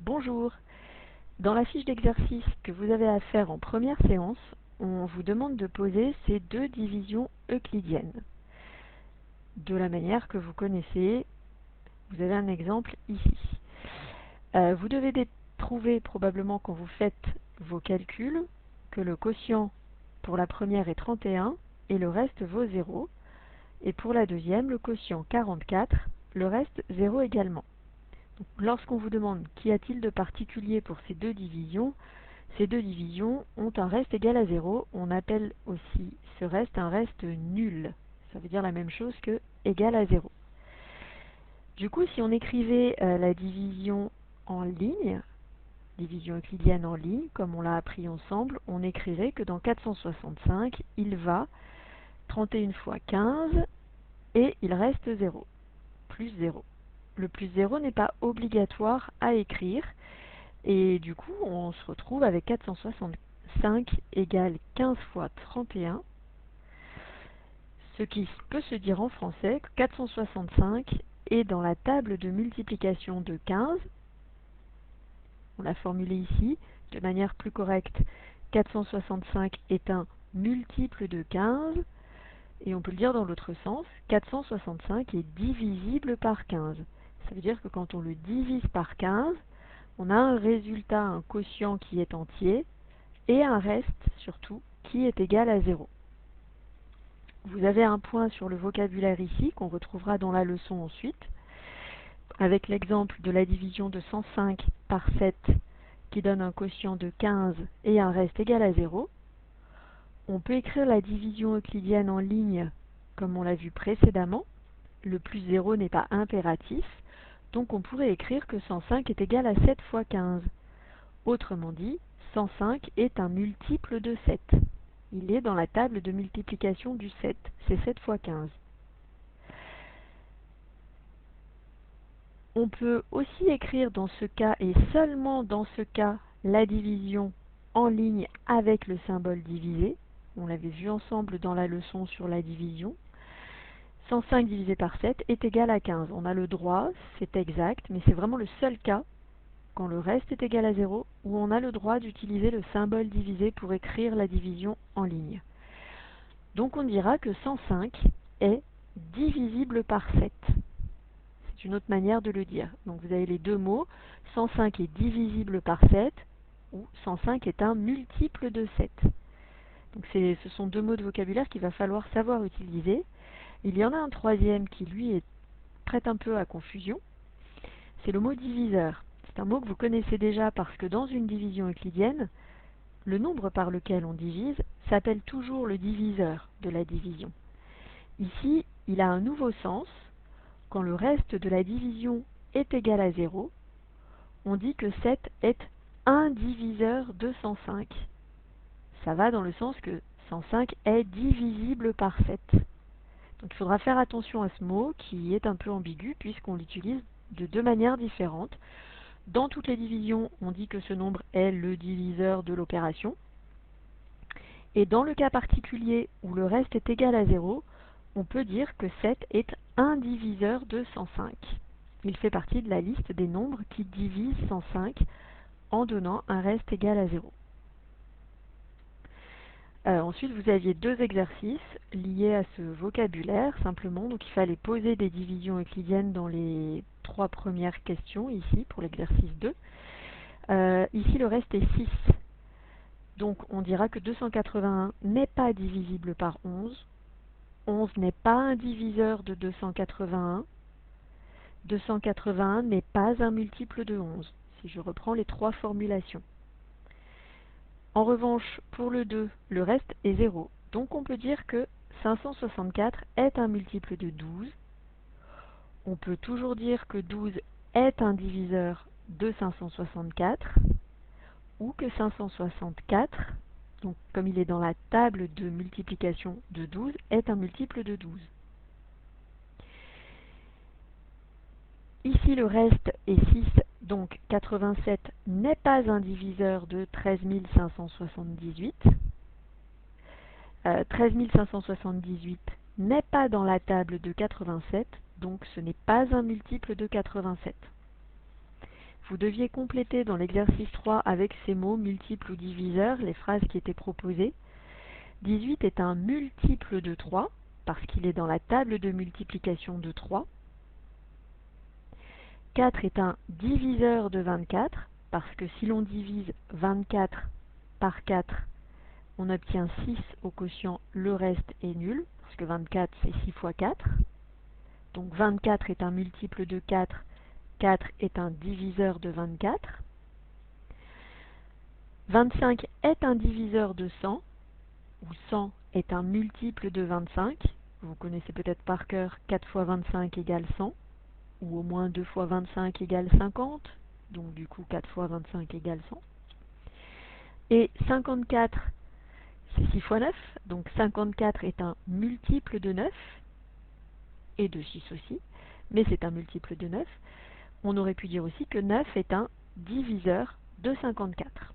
Bonjour. Dans la fiche d'exercice que vous avez à faire en première séance, on vous demande de poser ces deux divisions euclidiennes. De la manière que vous connaissez, vous avez un exemple ici. Vous devez trouver probablement quand vous faites vos calculs que le quotient pour la première est 31 et le reste vaut 0. Et pour la deuxième, le quotient 44, le reste 0 également. Lorsqu'on vous demande qu'y a-t-il de particulier pour ces deux divisions ont un reste égal à 0. On appelle aussi ce reste un reste nul. Ça veut dire la même chose que égal à 0. Du coup, si on écrivait la division en ligne, division euclidienne en ligne, comme on l'a appris ensemble, on écrirait que dans 465, il va 31 fois 15 et il reste 0, plus 0. Le plus 0 n'est pas obligatoire à écrire, et du coup, on se retrouve avec 465 égale 15 fois 31, ce qui peut se dire en français que 465 est dans la table de multiplication de 15. On l'a formulé ici de manière plus correcte. 465 est un multiple de 15, et on peut le dire dans l'autre sens, 465 est divisible par 15. Ça veut dire que quand on le divise par 15, on a un résultat, un quotient qui est entier, et un reste, surtout, qui est égal à 0. Vous avez un point sur le vocabulaire ici, qu'on retrouvera dans la leçon ensuite, avec l'exemple de la division de 105 par 7, qui donne un quotient de 15 et un reste égal à 0. On peut écrire la division euclidienne en ligne, comme on l'a vu précédemment. Le plus 0 n'est pas impératif, donc on pourrait écrire que 105 est égal à 7 fois 15. Autrement dit, 105 est un multiple de 7. Il est dans la table de multiplication du 7. C'est 7 fois 15. On peut aussi écrire dans ce cas, et seulement dans ce cas, la division en ligne avec le symbole divisé. On l'avait vu ensemble dans la leçon sur la division. 105 divisé par 7 est égal à 15. On a le droit, c'est exact, mais c'est vraiment le seul cas, quand le reste est égal à 0, où on a le droit d'utiliser le symbole divisé pour écrire la division en ligne. Donc on dira que 105 est divisible par 7. C'est une autre manière de le dire. Donc vous avez les deux mots, 105 est divisible par 7, ou 105 est un multiple de 7. Donc ce sont deux mots de vocabulaire qu'il va falloir savoir utiliser. Il y en a un troisième qui, lui, prête un peu à confusion. C'est le mot diviseur. C'est un mot que vous connaissez déjà parce que dans une division euclidienne, le nombre par lequel on divise s'appelle toujours le diviseur de la division. Ici, il a un nouveau sens. Quand le reste de la division est égal à 0, on dit que 7 est un diviseur de 105. Ça va dans le sens que 105 est divisible par 7. Donc il faudra faire attention à ce mot qui est un peu ambigu puisqu'on l'utilise de deux manières différentes. Dans toutes les divisions, on dit que ce nombre est le diviseur de l'opération. Et dans le cas particulier où le reste est égal à 0, on peut dire que 7 est un diviseur de 105. Il fait partie de la liste des nombres qui divisent 105 en donnant un reste égal à 0. Ensuite, vous aviez deux exercices liés à ce vocabulaire, simplement. Donc, il fallait poser des divisions euclidiennes dans les trois premières questions, ici, pour l'exercice 2. Ici, le reste est 6. Donc, on dira que 281 n'est pas divisible par 11. 11 n'est pas un diviseur de 281. 281 n'est pas un multiple de 11, si je reprends les trois formulations. En revanche, pour le 2, le reste est 0. Donc on peut dire que 564 est un multiple de 12. On peut toujours dire que 12 est un diviseur de 564, ou que 564, donc comme il est dans la table de multiplication de 12, est un multiple de 12. Ici, le reste est 6, donc 87 n'est pas un diviseur de 13 578. 13 578 n'est pas dans la table de 87, donc ce n'est pas un multiple de 87. Il vous deviez compléter dans l'exercice 3 avec ces mots multiples ou diviseurs les phrases qui étaient proposées. 18 est un multiple de 3, parce qu'il est dans la table de multiplication de 3. 4 est un diviseur de 24, parce que si l'on divise 24 par 4, on obtient 6 au quotient, le reste est nul, parce que 24 c'est 6 fois 4. Donc 24 est un multiple de 4, 4 est un diviseur de 24. 25 est un diviseur de 100, où 100 est un multiple de 25. Vous connaissez peut-être par cœur 4 fois 25 égale 100, ou au moins 2 fois 25 égale 50, donc du coup 4 fois 25 égale 100. Et 54, c'est 6 fois 9, donc 54 est un multiple de 9, et de 6 aussi, mais c'est un multiple de 9. On aurait pu dire aussi que 9 est un diviseur de 54.